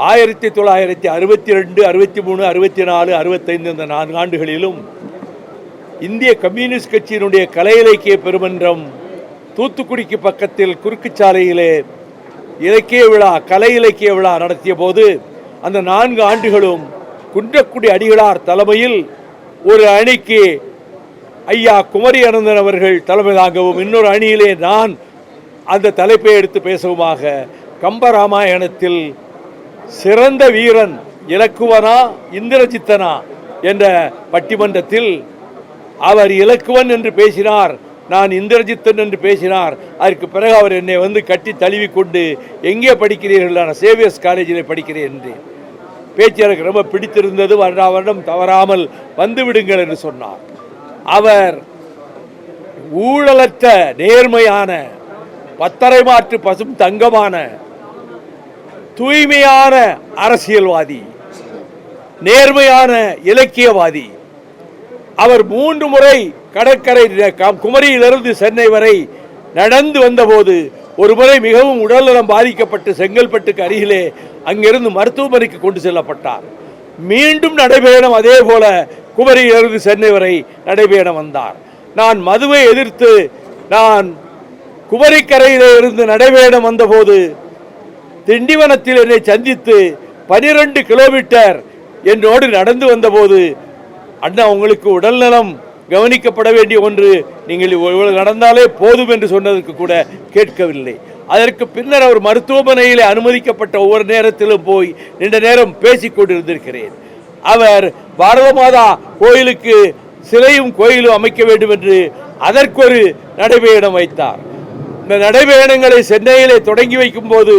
1962, 63, 64, 65 இந்த 4 ஆண்டுகளிலும் இந்திய கம்யூனிஸ்ட் கட்சியினுடைய கலை இலக்கிய பெருமன்றம் தூத்துக்குடிக்கு பக்கத்தில் குறுக்கு சாலையிலே இலக்கிய விழா, கலை இலக்கிய விழா நடத்திய போது அந்த 4 ஆண்டுகளும் குன்றக்குடி அடிகளார் தலைமையில் ஒரு அணிக்கு ஐயா குமரி அனந்தன் அவர்கள் தலைமை தாங்கவும், இன்னொரு அணியிலே நான் அந்த தலைப்பை எடுத்து பேசவுமாக கம்பராமாயணத்தில் சிறந்த வீரன் இலக்குவனா இந்திரஜித்தனா என்ற பட்டிமன்றத்தில் அவர் இலக்குவன் என்று பேசினார், நான் இந்திரஜித்தன் என்று பேசினார். அதற்கு பிறகு அவர் என்னை வந்து கட்டி தழுவி கொண்டு எங்கே படிக்கிறீர்கள்? நான் சேவியர்ஸ் காலேஜில் படிக்கிறேன் என்று. பேச்சு எனக்கு ரொம்ப பிடித்திருந்தது. வருடம் தவறாமல் வந்து விடுங்கள் என்று சொன்னார். அவர் ஊழலற்ற நேர்மையான பத்தரை மாற்று பசும் தங்கமான தூய்மையான அரசியல்வாதி, நேர்மையான இலக்கியவாதி. அவர் 3 முறை கடற்கரை குமரியிலிருந்து சென்னை வரை நடந்து வந்தபோது ஒரு முறை மிகவும் உடல்நலம் பாதிக்கப்பட்டு செங்கல்பட்டுக்கு அருகிலே அங்கிருந்து மருத்துவமனைக்கு கொண்டு செல்லப்பட்டார். மீண்டும் நடைபயணம் அதே போல குமரியிலிருந்து சென்னை வரை நடைபயணம் வந்தார். நான் மதுவை எதிர்த்து நான் குமரிக்கரையிலே இருந்து நடைபயணம் வந்தபோது திண்டிவனத்தில் என்னை சந்தித்து 12 கிலோமீட்டர் என்னோடு நடந்து வந்தபோது, அண்ணா உங்களுக்கு உடல்நலம் கவனிக்கப்பட வேண்டிய ஒன்று, நீங்கள் இவ்வளவு நடந்தாலே போதும் என்று சொன்னதற்கு கூட கேட்கவில்லை. அதற்கு பின்னர் அவர் மருத்துவமனையில் அனுமதிக்கப்பட்ட ஒவ்வொரு நேரத்திலும் போய் நீண்ட நேரம் பேசிக் கொண்டிருந்திருக்கிறேன். அவர் பாரத மாதா கோயிலுக்கு சிலையும் கோயிலும் அமைக்க வேண்டும் என்று அதற்கொரு நடைபயணம் வைத்தார். இந்த நடைபயணங்களை சென்னையிலே தொடங்கி வைக்கும் போது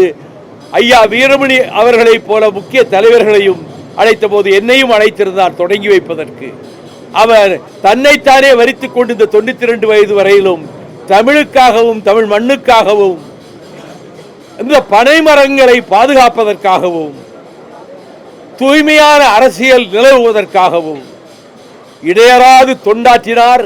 ஐயா வீரமணி அவர்களைப் போல முக்கிய தலைவர்களையும் அழைத்த போது என்னையும் அழைத்திருந்தார் தொடங்கி வைப்பதற்கு. அவர் தன்னைத்தானே வரித்துக் கொண்டு இந்த 92 வயது வரையிலும் தமிழுக்காகவும் தமிழ் மண்ணுக்காகவும் இந்த பனை மரங்களை பாதுகாப்பதற்காகவும் தூய்மையான அரசியல் நிலவுவதற்காகவும் இடையறாது தொண்டாற்றினார்.